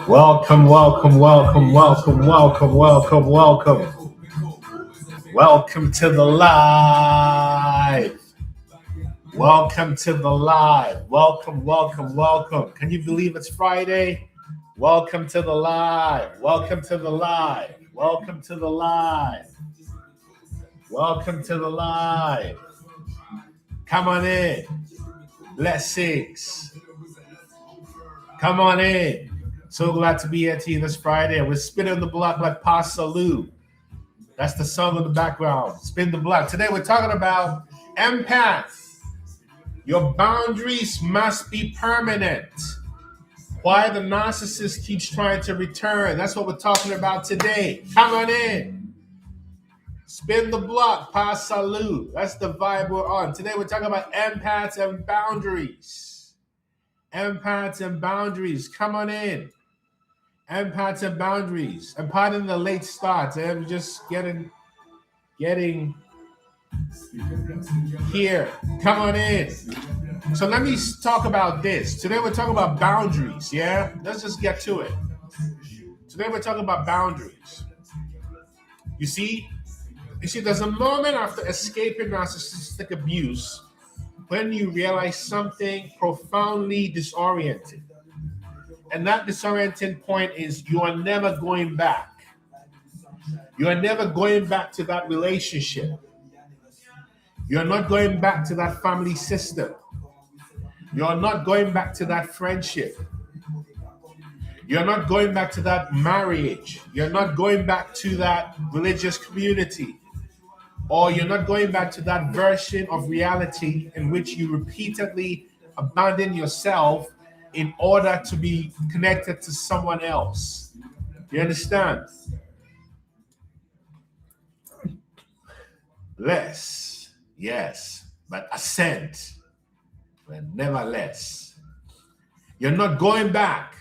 Welcome, welcome, welcome, welcome, welcome, welcome, welcome. Welcome to the live. Welcome to the live. Welcome, welcome, welcome. Can you believe it's Friday? Welcome to the live. Welcome to the live. Welcome to the live. Welcome to the live. Come on in. Blessings. Come on in. So glad to be here to you this Friday. We're spinning the block like Pasta Lou. That's the song in the background. Spin the block. Today we're talking about empath. Your boundaries must be permanent. Why the narcissist keeps trying to return. That's what we're talking about today. Come on in. Spin the block. Pasta Lou. That's the vibe we're on. Today we're talking about empaths and boundaries. Empaths and boundaries. Come on in. Empaths and boundaries. And pardon the late start. I'm just getting here. Come on in. So let me talk about this. Today we're talking about boundaries. Yeah? Let's just get to it. Today we're talking about boundaries. You see, there's a moment after escaping narcissistic abuse when you realize something profoundly disorienting. And that disorienting point is you are never going back. You are never going back to that relationship. You're not going back to that family system. You're not going back to that friendship. You're not going back to that marriage. You're not going back to that religious community. Or you're not going back to that version of reality in which you repeatedly abandon yourself in order to be connected to someone else. You understand? Less, yes, but ascent, but never less. You're not going back.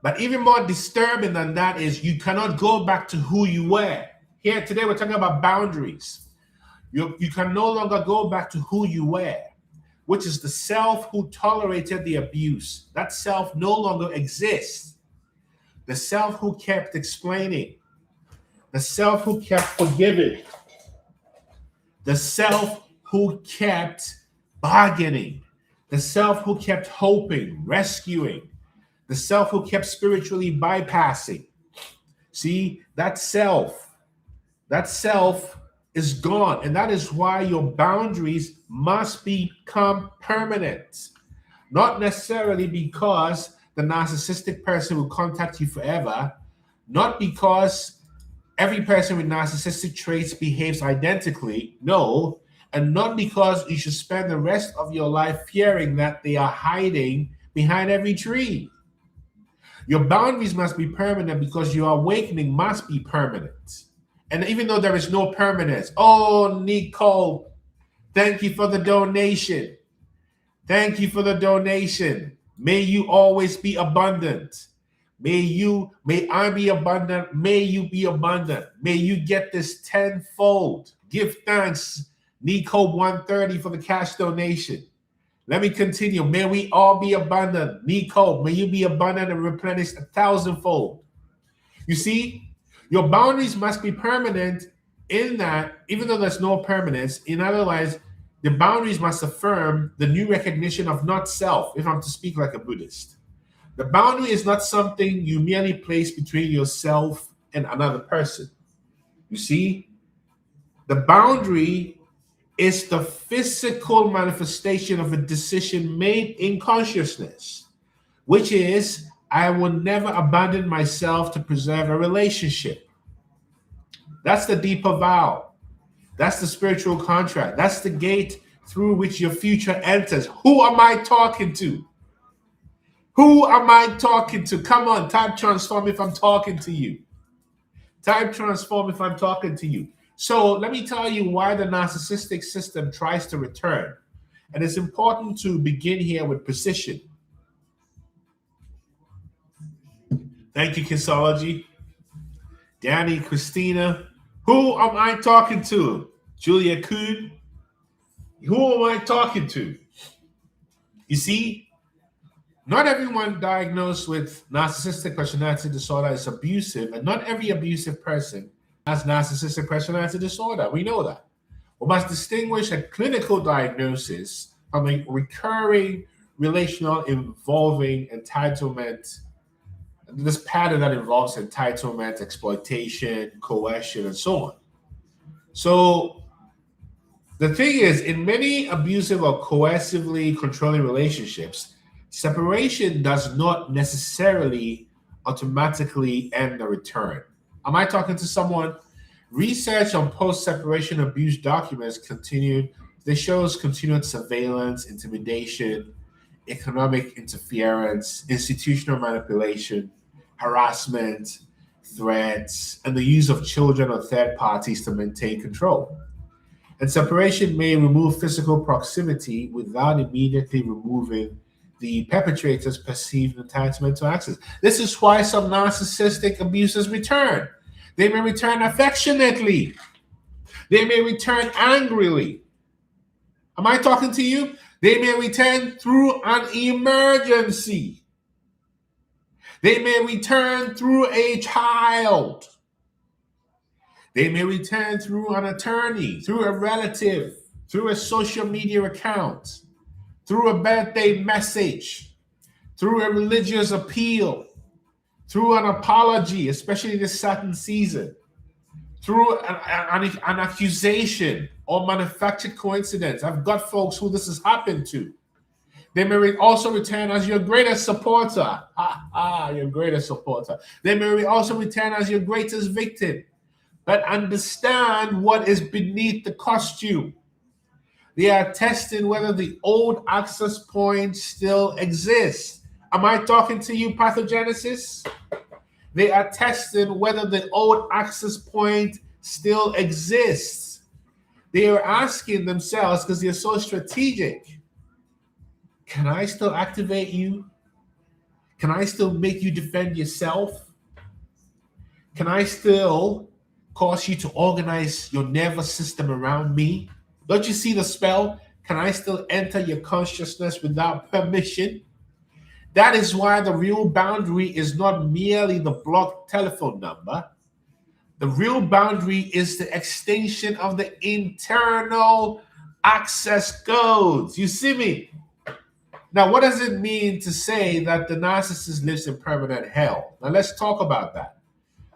But even more disturbing than that is you cannot go back to who you were. Here today we're talking about boundaries. You can no longer go back to who you were, which is the self who tolerated the abuse. That self no longer exists. The self who kept explaining. The self who kept forgiving. The self who kept bargaining. The self who kept hoping, rescuing. The self who kept spiritually bypassing. See, that self is gone. And that is why your boundaries must become permanent. Not necessarily because the narcissistic person will contact you forever. Not because every person with narcissistic traits behaves identically. No. And not because you should spend the rest of your life fearing that they are hiding behind every tree. Your boundaries must be permanent because your awakening must be permanent. And even though there is no permanence, oh, Nicole, thank you for the donation. Thank you for the donation. May you always be abundant. May I be abundant. May you be abundant. May you get this tenfold. Give thanks, Nicole 130 for the cash donation. Let me continue. May we all be abundant. Nicole, may you be abundant and replenished 1,000-fold. You see, your boundaries must be permanent in that, even though there's no permanence, in other words, the boundaries must affirm the new recognition of not self, if I'm to speak like a Buddhist. The boundary is not something you merely place between yourself and another person. You see, the boundary is the physical manifestation of a decision made in consciousness, which is, I will never abandon myself to preserve a relationship. That's the deeper vow. That's the spiritual contract. That's the gate through which your future enters. Who am I talking to? Who am I talking to? Come on, type transform if I'm talking to you. Type transform if I'm talking to you. So let me tell you why the narcissistic system tries to return. And it's important to begin here with precision. Thank you, Kissology. Danny, Christina. Who am I talking to? Julia Kuhn. Who am I talking to? You see, Not everyone diagnosed with narcissistic personality disorder is abusive, and not every abusive person has narcissistic personality disorder. We know that. We must distinguish a clinical diagnosis from a recurring relational involving entitlement, this pattern that involves entitlement, exploitation, coercion, and so on. So the thing is, in many abusive or coercively controlling relationships, separation does not necessarily automatically end the return. Am I talking to someone? Research on post-separation abuse documents they shows continued surveillance, intimidation, economic interference, institutional manipulation, harassment, threats, and the use of children or third parties to maintain control. And separation may remove physical proximity without immediately removing the perpetrator's perceived entitlement to access. This is why some narcissistic abusers return. They may return affectionately. They may return angrily. Am I talking to you? They may return through an emergency. They may return through a child. They may return through an attorney, through a relative, through a social media account, through a birthday message, through a religious appeal, through an apology, especially this certain season, through an accusation or manufactured coincidence. I've got folks who this has happened to. They may also return as your greatest supporter. Your greatest supporter. They may also return as your greatest victim. But understand what is beneath the costume. They are testing whether the old access point still exists. Am I talking to you, pathogenesis? They are testing whether the old access point still exists. They are asking themselves, because they're so strategic, can I still activate you? Can I still make you defend yourself? Can I still cause you to organize your nervous system around me? Don't you see the spell? Can I still enter your consciousness without permission? That is why the real boundary is not merely the blocked telephone number. The real boundary is the extension of the internal access codes. You see me? Now, what does it mean to say that the narcissist lives in permanent hell? Now, let's talk about that.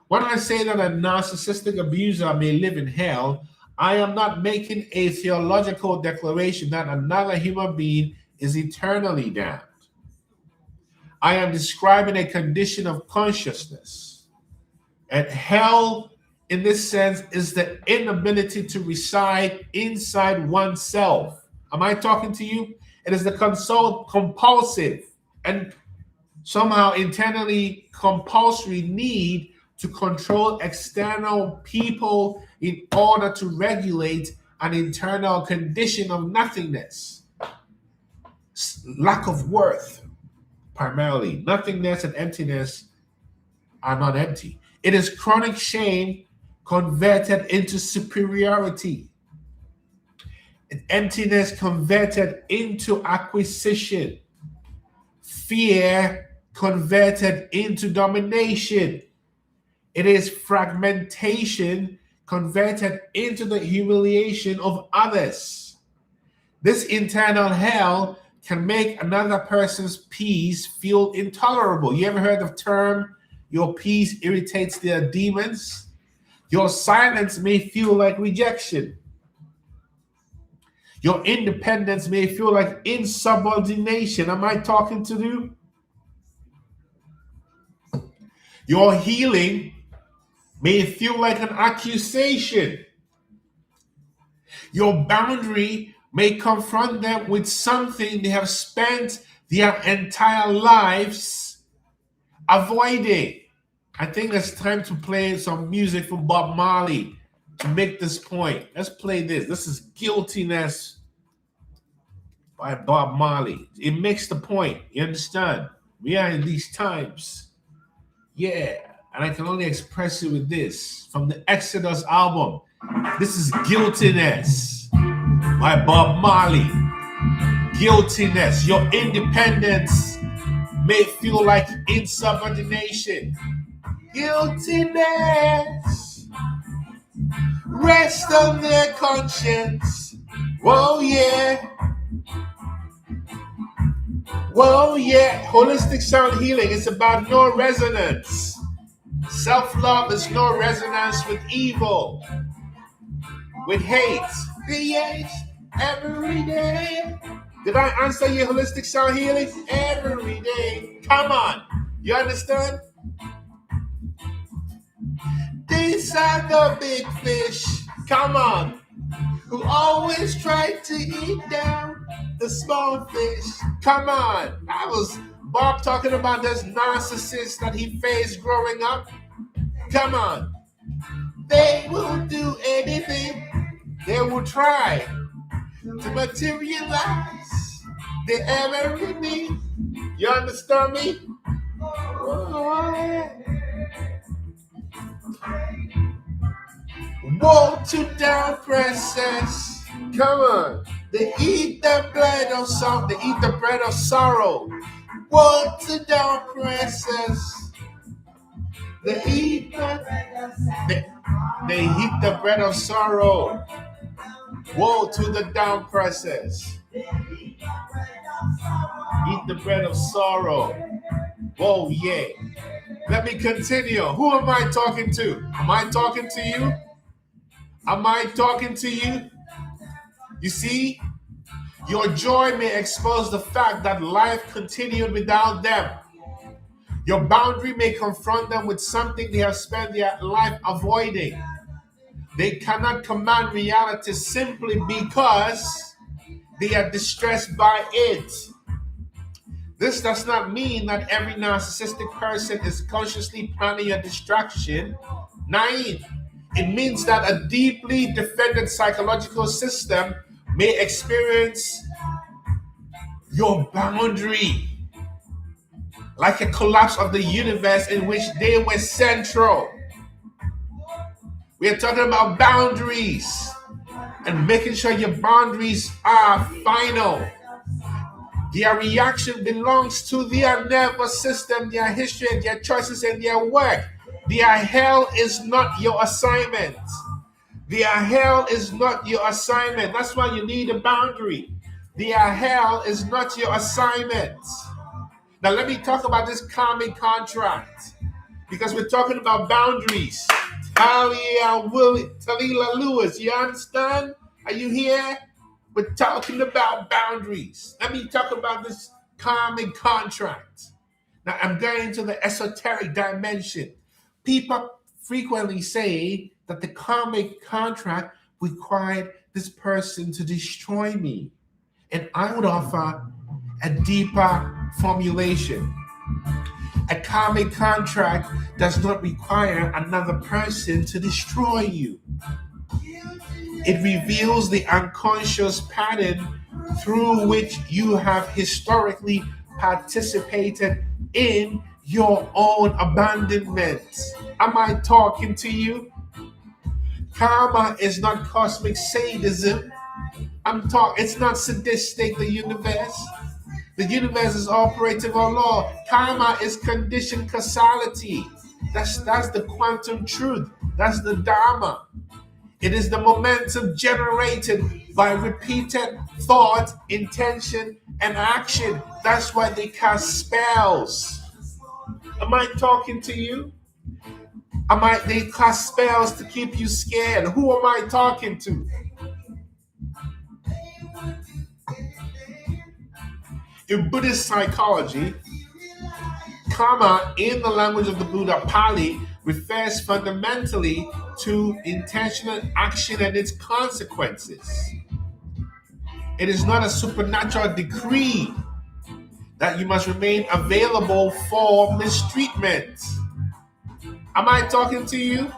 When I say that a narcissistic abuser may live in hell, I am not making a theological declaration that another human being is eternally damned. I am describing a condition of consciousness. And hell, in this sense, is the inability to reside inside oneself. Am I talking to you? It is the compulsive and somehow internally compulsory need to control external people in order to regulate an internal condition of nothingness, lack of worth, primarily. Nothingness and emptiness are not empty. It is chronic shame converted into superiority. Emptiness converted into acquisition. Fear converted into domination. It is fragmentation converted into the humiliation of others. This internal hell can make another person's peace feel intolerable. You ever heard the term, your peace irritates their demons? Your silence may feel like rejection. Your independence may feel like insubordination. Am I talking to you? Your healing may feel like an accusation. Your boundary may confront them with something they have spent their entire lives avoiding. I think it's time to play some music from Bob Marley to make this point. Let's play this. This is Guiltiness by Bob Marley. It makes the point. You understand? We are in these times. Yeah. And I can only express it with this. From the Exodus album. This is Guiltiness by Bob Marley. Guiltiness. Your independence may feel like insubordination, guiltiness, rest on their conscience. Whoa, yeah. Whoa, yeah. Holistic sound healing is about no resonance. Self-love is no resonance with evil, with hate. Yes, every day. Did I answer your holistic sound healing? Every day. Come on. You understand? These are the big fish. Come on. Who always try to eat down the small fish. Come on. That was Bob talking about this narcissist that he faced growing up. Come on. They will do anything. They will try to materialize their every need. You understand me? Woe to down princess. Come on. They eat the bread of sorrow. They eat the bread of sorrow. Woe to down princess. They eat the bread of sorrow. Woe to the down princess. Eat the bread of sorrow. Whoa, yeah. Let me continue. Who am I talking to? Am I talking to you? Am I talking to you? You see, your joy may expose the fact that life continued without them. Your boundary may confront them with something they have spent their life avoiding. They cannot command reality simply because they are distressed by it. This does not mean that every narcissistic person is consciously planning a distraction. Naive. It means that a deeply defended psychological system may experience your boundary like a collapse of the universe in which they were central. We are talking about boundaries and making sure your boundaries are final. Their reaction belongs to their nervous system, their history, and their choices and their work. Their hell is not your assignment. Their hell is not your assignment. That's why you need a boundary. Their hell is not your assignment. Now let me talk about this karmic contract, because we're talking about boundaries. Talila Lewis, you understand? Are you here? We're talking about boundaries. Let me talk about this karmic contract. Now I'm going into the esoteric dimension. People frequently say that the karmic contract required this person to destroy me. And I would offer a deeper formulation. A karmic contract does not require another person to destroy you. It reveals the unconscious pattern through which you have historically participated in your own abandonment. Am I talking to you? Karma is not cosmic sadism. It's not sadistic, the universe. The universe is operative on law. Karma is conditioned causality. That's the quantum truth. That's the Dharma. It is the momentum generated by repeated thought, intention, and action. That's why they cast spells. Am I talking to you? They cast spells to keep you scared. Who am I talking to? In Buddhist psychology, karma, in the language of the Buddha Pali, refers fundamentally to intentional action and its consequences. It is not a supernatural decree that you must remain available for mistreatment. Am I talking to you?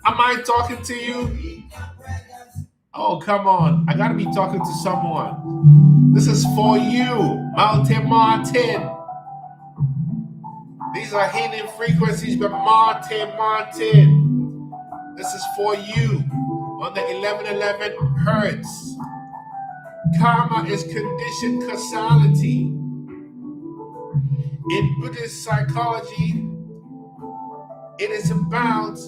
Am I talking to you? Oh, come on. I gotta be talking to someone. This is for you, Martin. These are hidden frequencies by Martin. This is for you on the 1111 hertz. Karma is conditioned causality. In Buddhist psychology, it is about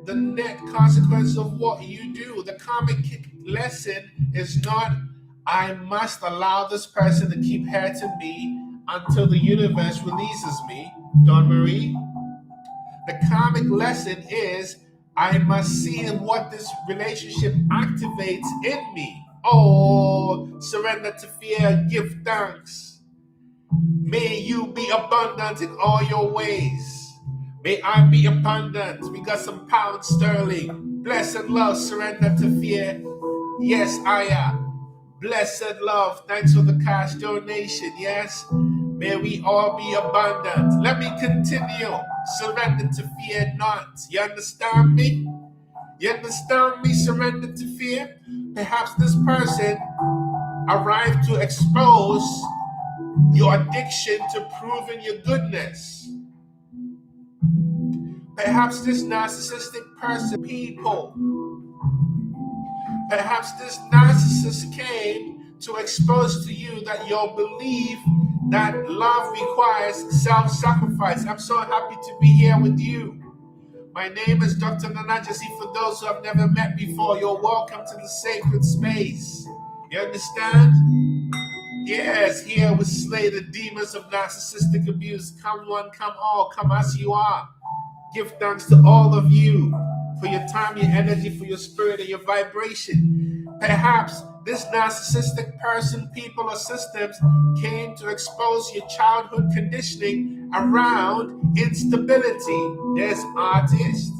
the net consequence of what you do. The karmic lesson is not, I must allow this person to keep hurting me until the universe releases me, Don Marie. The karmic lesson is, I must see what this relationship activates in me. Oh, surrender to fear, give thanks. May you be abundant in all your ways. May I be abundant. We got some pound sterling. Blessed love, surrender to fear. Yes, I am. Blessed love, thanks for the cash donation. Yes, may we all be abundant. Let me continue. Surrender to fear not. You understand me? You understand me? Surrender to fear. Perhaps this person arrived to expose your addiction to proving your goodness. Perhaps this narcissistic person, people. Perhaps this narcissist came to expose to you that your belief that love requires self-sacrifice. I'm so happy to be here with you. My name is Dr. Nana Gyesie. For those who have never met before, you're welcome to the sacred space. You understand? Yes, here we slay the demons of narcissistic abuse. Come one, come all, come as you are. Give thanks to all of you for your time, your energy, for your spirit, and your vibration. Perhaps this narcissistic person, people, or systems came to expose your childhood conditioning around instability. There's artists.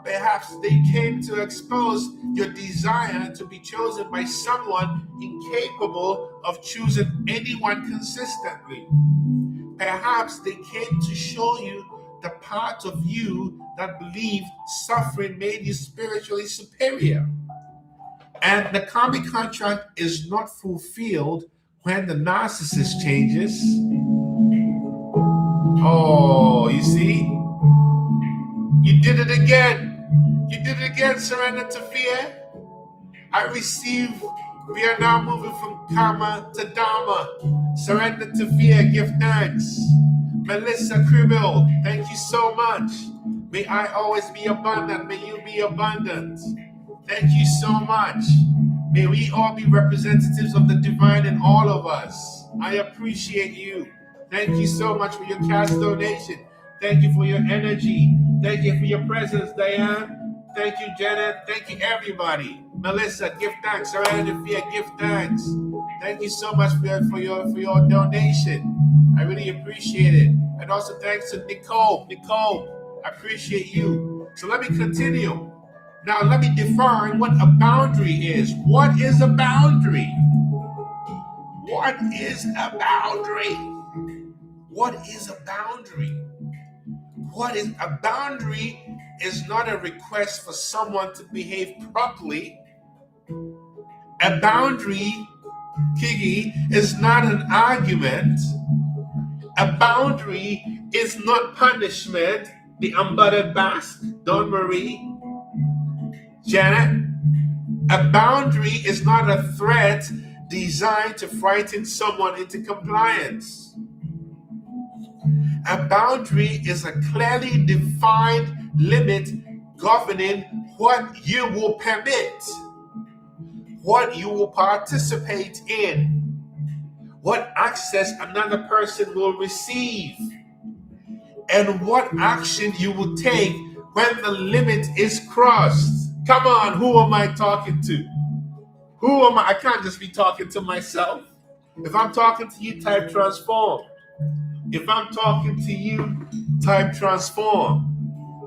Perhaps they came to expose your desire to be chosen by someone incapable of choosing anyone consistently. Perhaps they came to show you the part of you that believed suffering made you spiritually superior. And the karmic contract is not fulfilled when the narcissist changes. Oh, you see? You did it again. You did it again, surrender to fear. I receive. We are now moving from karma to dharma. Surrender to fear, give thanks. Melissa Cribble, thank you so much. May I always be abundant. May you be abundant. Thank you so much. May we all be representatives of the divine in all of us. I appreciate you. Thank you so much for your cash donation. Thank you for your energy. Thank you for your presence, Diane. Thank you, Janet. Thank you, everybody. Melissa, give thanks. Surrender to fear, give thanks. Thank you so much for your donation. I really appreciate it. And also thanks to Nicole. Nicole, I appreciate you. So let me continue. Now let me define what a boundary is. What is a boundary? What is a boundary? What is a boundary? What is a boundary is not a request for someone to behave properly. A boundary, Kiki, is not an argument. A boundary is not punishment. The unbuttered bask, Don Marie, Janet. A boundary is not a threat designed to frighten someone into compliance. A boundary is a clearly defined limit governing what you will permit, what you will participate in, what access another person will receive, and what action you will take when the limit is crossed. Come on, who am I talking to? Who am I? I can't just be talking to myself. If I'm talking to you, type transform. If I'm talking to you, type transform.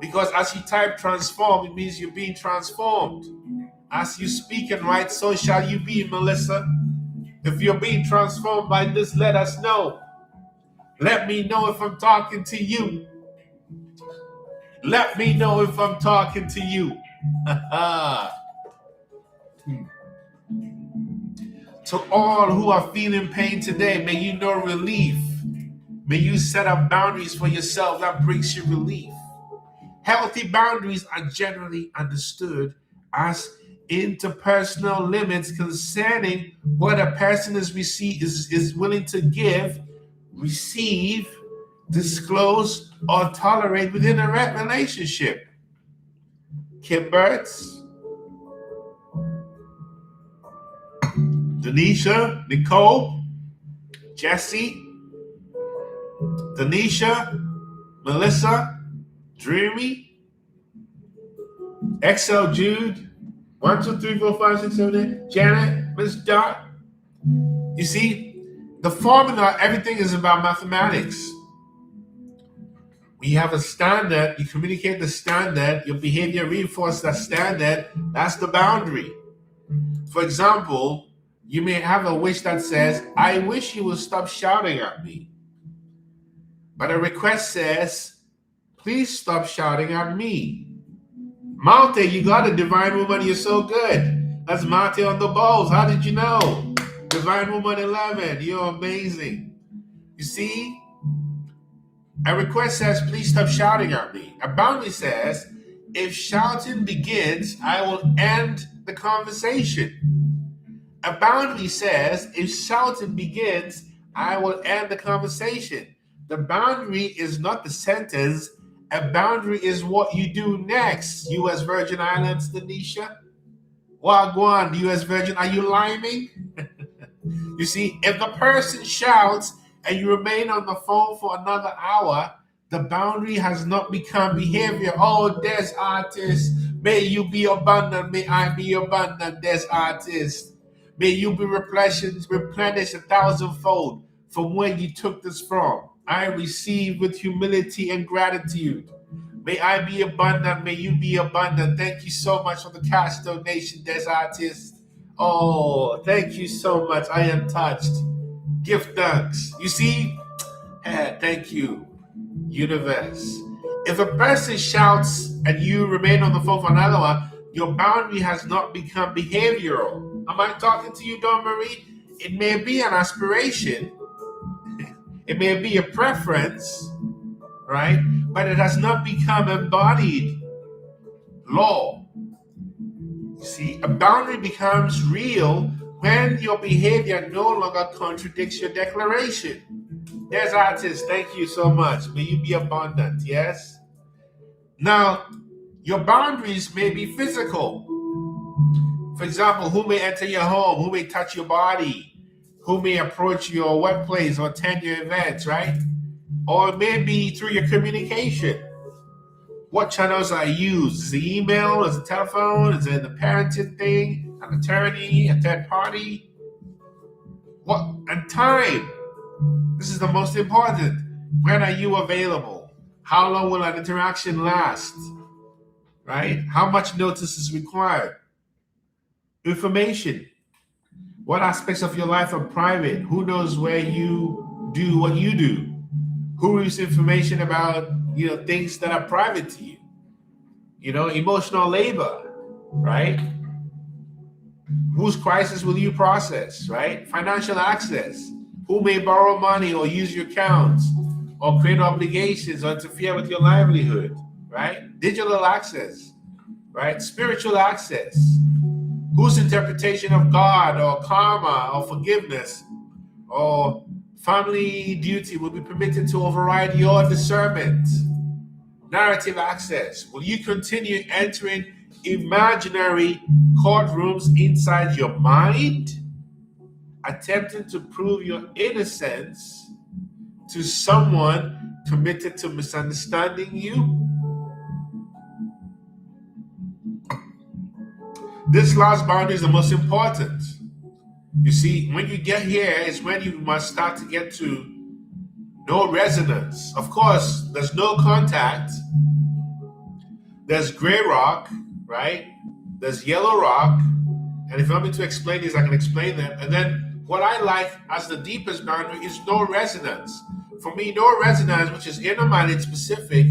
Because as you type transform, it means you're being transformed. As you speak and write, so shall you be, Melissa. If you're being transformed by this, let us know. Let me know if I'm talking to you. Let me know if I'm talking to you. To all who are feeling pain today, may you know relief. May you set up boundaries for yourself that brings you relief. Healthy boundaries are generally understood as interpersonal limits concerning what a person is willing to give, receive, disclose or tolerate within a relationship. Kim Burtz, Denisha, Nicole, Jesse, Denisha, Melissa, Dreamy, XL Jude, 1, 2, 3, 4, 5, 6, 7, 8, Janet, Miss Dot. You see, the formula, everything is about mathematics. When you have a standard, you communicate the standard, your behavior reinforces that standard, that's the boundary. For example, you may have a wish that says, I wish you would stop shouting at me. But a request says, please stop shouting at me. Malte, you got a divine woman, you're so good. That's Malte on the balls. How did you know? Divine woman 11, you're amazing. You see, a request says, please stop shouting at me. A boundary says, if shouting begins, I will end the conversation. A boundary says, if shouting begins, I will end the conversation. The boundary is not the sentence. A boundary is what you do next. U.S. Virgin Islands, Denisha. Wagwan, U.S. Virgin, are you liming? You see, if the person shouts and you remain on the phone for another hour, the boundary has not become behavior. Oh, there's artist. May you be abundant. May I be abundant. There's artist. May you be replenished 1,000-fold from where you took this from. I receive with humility and gratitude. May I be abundant. May you be abundant. Thank you so much for the cash donation, Des Artist. Oh, thank you so much. I am touched. Gift thanks. You see? Thank you, universe. If a person shouts and you remain on the phone for another one, your boundary has not become behavioral. Am I talking to you, Dawn Marie? It may be an aspiration. It may be a preference, right? But it has not become embodied law. You see, a boundary becomes real when your behavior no longer contradicts your declaration. There's artists. Thank you so much. May you be abundant. Yes? Now, your boundaries may be physical. For example, who may enter your home? Who may touch your body? Who may approach your workplace or attend your events, right? Or it may be through your communication. What channels are used? Is it email? Is it telephone? Is it the parenting thing? An attorney? A third party? What? And time. This is the most important. When are you available? How long will an interaction last? Right? How much notice is required? Information. What aspects of your life are private? Who knows where you do what you do? Who receives information about, things that are private to you? Emotional labor, right? Whose crisis will you process, right? Financial access. Who may borrow money or use your accounts or create obligations or interfere with your livelihood, right? Digital access, right? Spiritual access. Whose interpretation of God or karma or forgiveness or family duty will be permitted to override your discernment? Narrative access. Will you continue entering imaginary courtrooms inside your mind, attempting to prove your innocence to someone committed to misunderstanding you? This last boundary is the most important. You see, when you get here is when you must start to get to no resonance. Of course, there's no contact. There's gray rock, right? There's yellow rock. And if you want me to explain these, I can explain them. And then what I like as the deepest boundary is no resonance. For me, no resonance, which is inner-minded specific,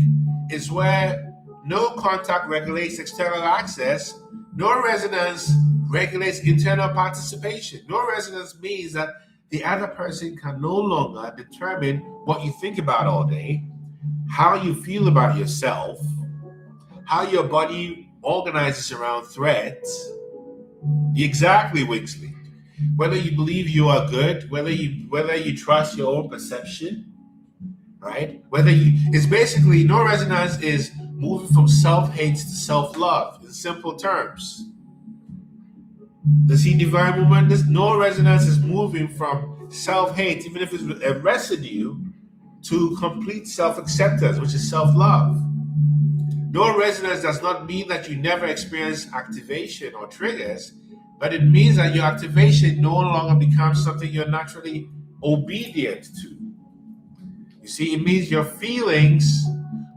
is where no contact regulates external access. No resonance regulates internal participation. No resonance means that the other person can no longer determine what you think about all day, how you feel about yourself, how your body organizes around threats. Exactly, Wixley. Whether you believe you are good, whether you trust your own perception, right? It's basically no resonance is moving from self-hate to self-love in simple terms. The see divine movement, this no resonance is moving from self-hate, even if it's a residue, to complete self-acceptance, which is self-love. No resonance does not mean that you never experience activation or triggers, but it means that your activation no longer becomes something you're naturally obedient to. You see, it means your feelings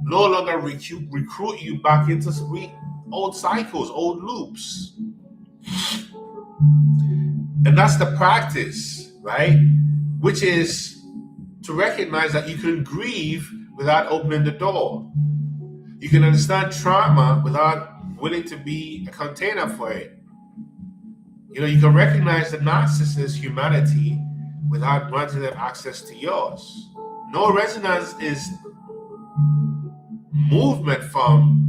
no longer recruit you back into old cycles, old loops. And that's the practice, right? Which is to recognize that you can grieve without opening the door. You can understand trauma without willing to be a container for it. You can recognize the narcissist's humanity without granting them access to yours. No resonance is movement from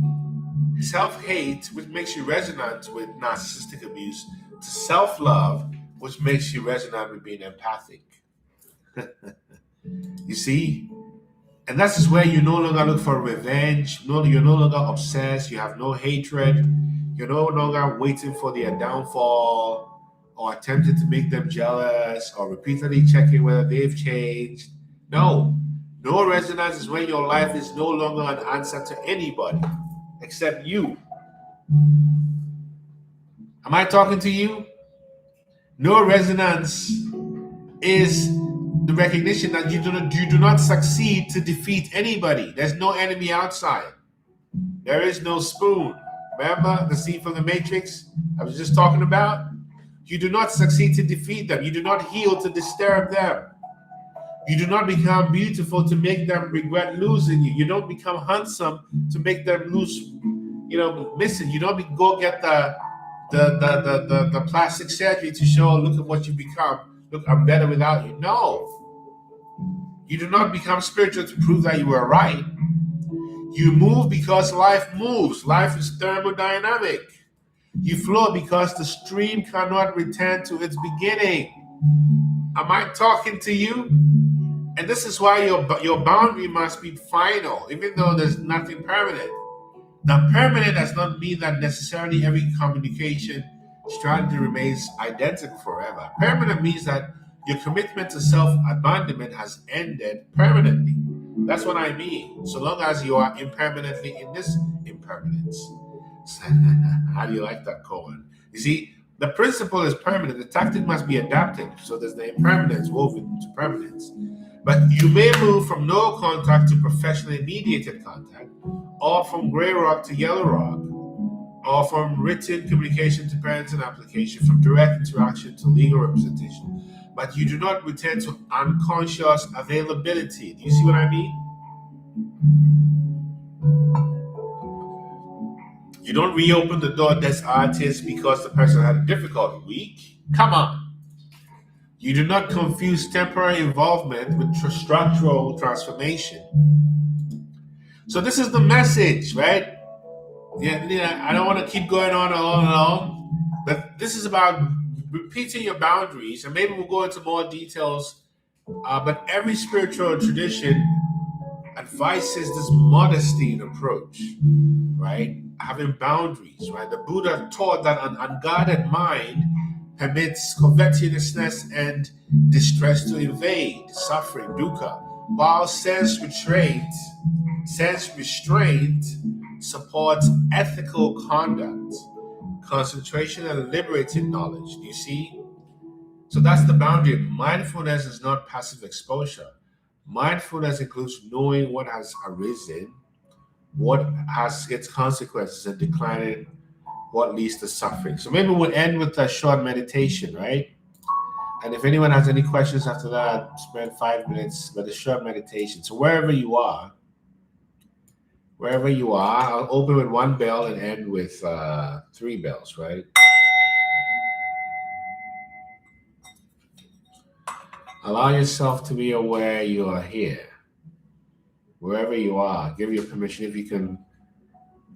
self-hate, which makes you resonant with narcissistic abuse, to self-love, which makes you resonant with being empathic. You see? And that's just where you no longer look for revenge. You're no longer obsessed. You have no hatred. You're no longer waiting for their downfall or attempting to make them jealous or repeatedly checking whether they've changed. No resonance is when your life is no longer an answer to anybody except you. Am I talking to you? No resonance is the recognition that you do not succeed to defeat anybody. There's no enemy outside. There is no spoon. Remember the scene from the Matrix I was just talking about? You do not succeed to defeat them. You do not heal to disturb them. You do not become beautiful to make them regret losing you. You don't become handsome to make them lose, missing. You don't go get the plastic surgery to show, look at what you become. Look, I'm better without you. No. You do not become spiritual to prove that you were right. You move because life moves. Life is thermodynamic. You flow because the stream cannot return to its beginning. Am I talking to you? And this is why your boundary must be final, even though there's nothing permanent. Now, permanent does not mean that necessarily every communication strategy remains identical forever. Permanent means that your commitment to self-abandonment has ended permanently. That's what I mean. So long as you are impermanently in this impermanence. How do you like that, Cohen? You see, the principle is permanent. The tactic must be adapted. So there's the impermanence woven to permanence. But you may move from no contact to professionally mediated contact, or from gray rock to yellow rock, or from written communication to parents and application, from direct interaction to legal representation. But you do not return to unconscious availability. Do you see what I mean? You don't reopen the door des artis because the person had a difficult week. Come on. You do not confuse temporary involvement with structural transformation. So this is the message, right? Yeah, I don't want to keep going on and on and on, but this is about repeating your boundaries, and maybe we'll go into more details. But every spiritual tradition advises this modesty in approach, right? Having boundaries, right? The Buddha taught that an unguarded mind permits covetousness and distress to invade, suffering, dukkha, while sense restraint supports ethical conduct, concentration, and liberated knowledge. Do you see? So that's the boundary. Mindfulness is not passive exposure. Mindfulness includes knowing what has arisen, what has its consequences, and declining what leads to suffering. So maybe we'll end with a short meditation, right? And if anyone has any questions after that, spend 5 minutes with a short meditation. So wherever you are, I'll open with 1 bell and end with 3 bells, right? Allow yourself to be aware you are here. Wherever you are, give your permission if you can,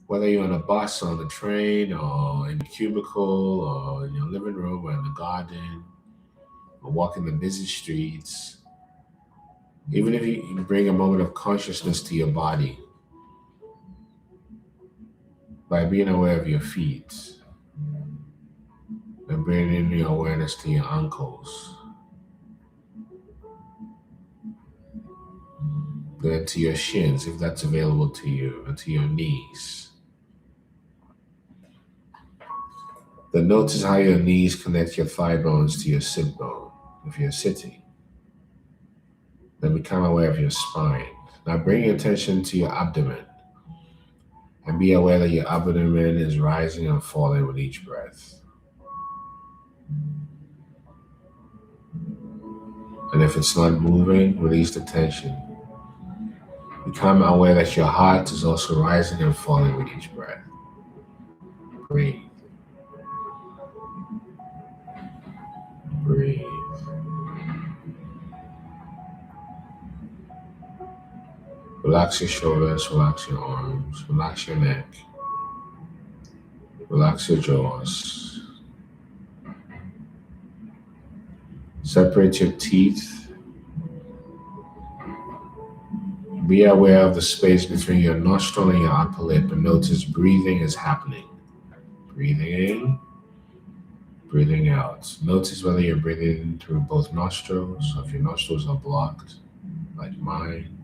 whether you're on a bus, or on the train, or in a cubicle, or in your living room, or in the garden, or walking the busy streets. Even if you bring a moment of consciousness to your body by being aware of your feet and bringing your awareness to your ankles, then to your shins, if that's available to you, and to your knees. Then notice how your knees connect your thigh bones to your sit bone if you're sitting. Then become aware of your spine. Now bring your attention to your abdomen and be aware that your abdomen is rising and falling with each breath. And if it's not moving, release the tension. Become aware that your heart is also rising and falling with each breath. Breathe. Breathe. Relax your shoulders, relax your arms, relax your neck, relax your jaws. Separate your teeth. Be aware of the space between your nostril and your upper lip and notice breathing is happening. Breathing in, breathing out. Notice whether you're breathing through both nostrils, or if your nostrils are blocked, like mine.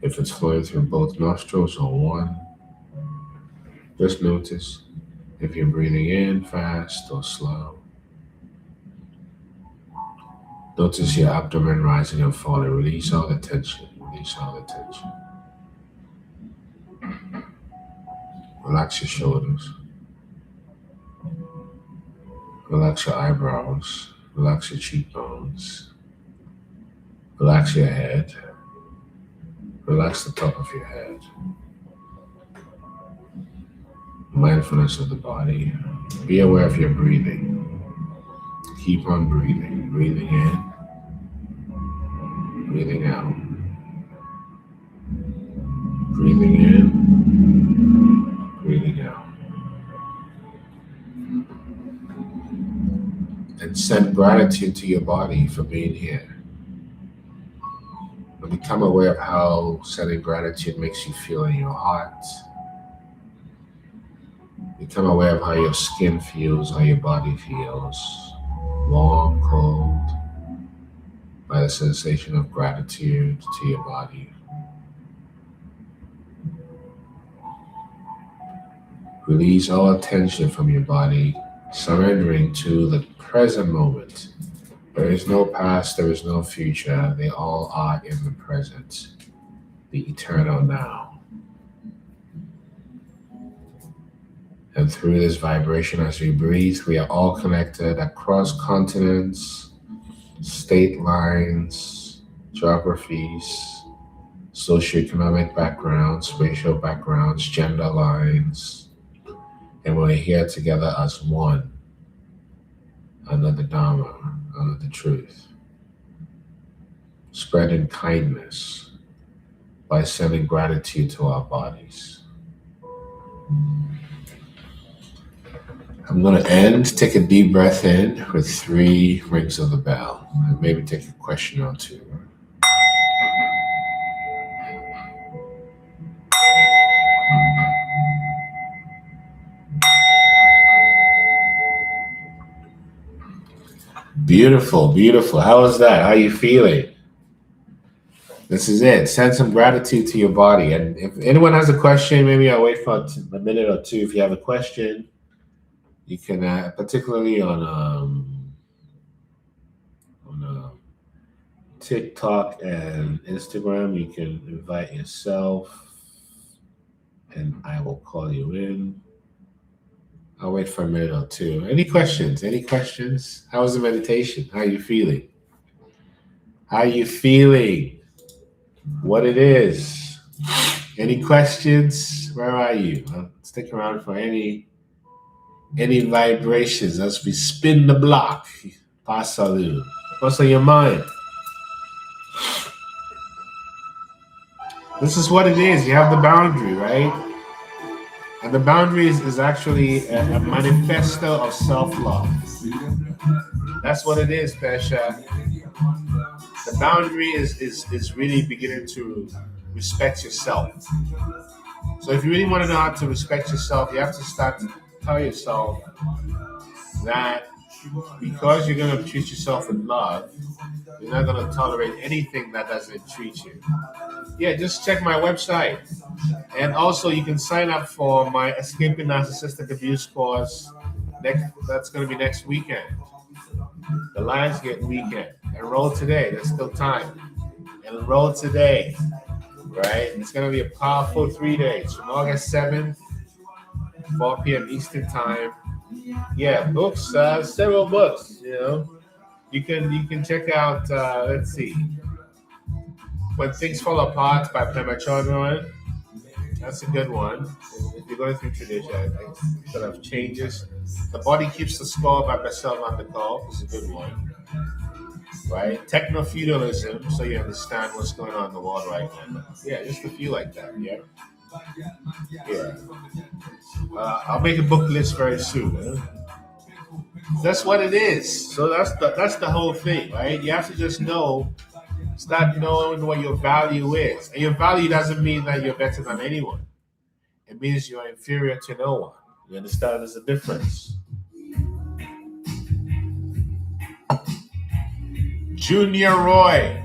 If it's flowing through both nostrils or one, just notice if you're breathing in fast or slow. Notice your abdomen rising and falling. Release all the tension. Release all the tension. Relax your shoulders. Relax your eyebrows. Relax your cheekbones. Relax your head. Relax the top of your head. Mindfulness of the body. Be aware of your breathing. Keep on breathing. Breathing in. Breathing out. Breathing in. Breathing out. And send gratitude to your body for being here. And become aware of how sending gratitude makes you feel in your heart. Become aware of how your skin feels, how your body feels. Warm, cold, by the sensation of gratitude to your body. Release all tension from your body, surrendering to the present moment. There is no past, there is no future. They all are in the present, the eternal now. And through this vibration, as we breathe, we are all connected across continents, state lines, geographies, socioeconomic backgrounds, racial backgrounds, gender lines. And we're here together as one, under the Dharma, under the truth. Spreading kindness by sending gratitude to our bodies. I'm going to end. Take a deep breath in with 3 rings of the bell, and maybe take a question or two. Beautiful, beautiful. How was that? How are you feeling? This is it. Send some gratitude to your body. And if anyone has a question, maybe I'll wait for a minute or two. If you have a question, you can, particularly on TikTok and Instagram, you can invite yourself and I will call you in. I'll wait for a minute or two. Any questions? Any questions? How was the meditation? How are you feeling? How are you feeling? What it is? Any questions? Where are you? Stick around for any vibrations as we spin the block. Pasalu. What's on your mind? This is what it is. You have the boundary, right? And the boundary is actually a manifesto of self-love. That's what it is, Pesha. The boundary is really beginning to respect yourself. So if you really want to know how to respect yourself, you have to start to tell yourself that because you're going to treat yourself with love, you're not going to tolerate anything that doesn't treat you. Yeah, just check my website. And also, you can sign up for my Escaping Narcissistic Abuse course. That's going to be next weekend. The Lionsgate weekend. Enroll today. There's still time. Enroll today. Right? It's going to be a powerful 3 days from August 7th, 4 p.m. Eastern Time. Yeah, books, several books, You can check out, let's see, When Things Fall Apart by Pema Chodron. That's a good one. If you're going through tradition, I think sort of changes. The Body Keeps the Score by Bessel van der Kolk is a good one. Right? Techno-feudalism, so you understand what's going on in the world right now. Yeah, just a few like that, yeah? Yeah. I'll make a book list very soon. That's what it is. So that's the whole thing, right? You have to just start knowing what your value is. And your value doesn't mean that you're better than anyone. It means you're inferior to no one. You understand? There's a difference. Junior Roy.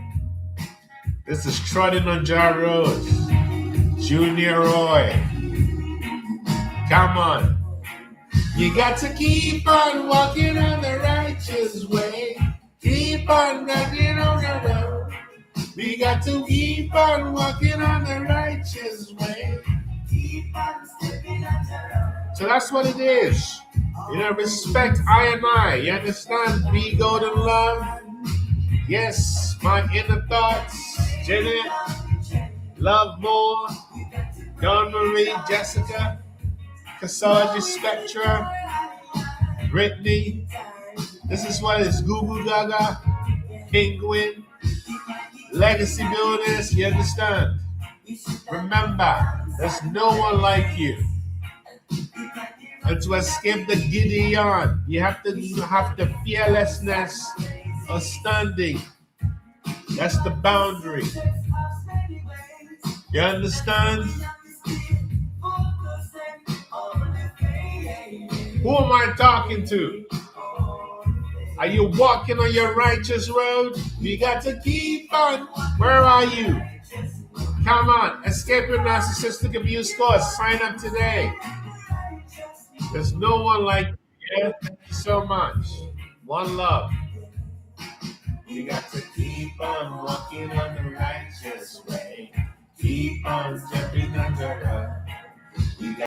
This is Trotting on Jar Rose. Junior Roy. Come on. You got to keep on walking on the righteous way. Keep on walking on the road. We got to keep on walking on the righteous way. Keep on stepping on the road. So that's what it is. Respect I and I. You understand? Be golden love. Yes, my inner thoughts. Janet, Love More, Dawn Marie, Jessica, Cassandra, Spectra, Brittany. This is what is Goo Goo Gaga, Penguin, Legacy Builders. You understand? Remember, there's no one like you. And to escape the Gideon, you have to have the fearlessness of standing. That's the boundary. You understand? Who am I talking to? Are you walking on your righteous road? You got to keep on. Where are you? Come on, Escaping Narcissistic Abuse course. Sign up today. There's no one like you. Thank you so much. One love. You got to keep on walking on the righteous way. Keep on jumping on the road.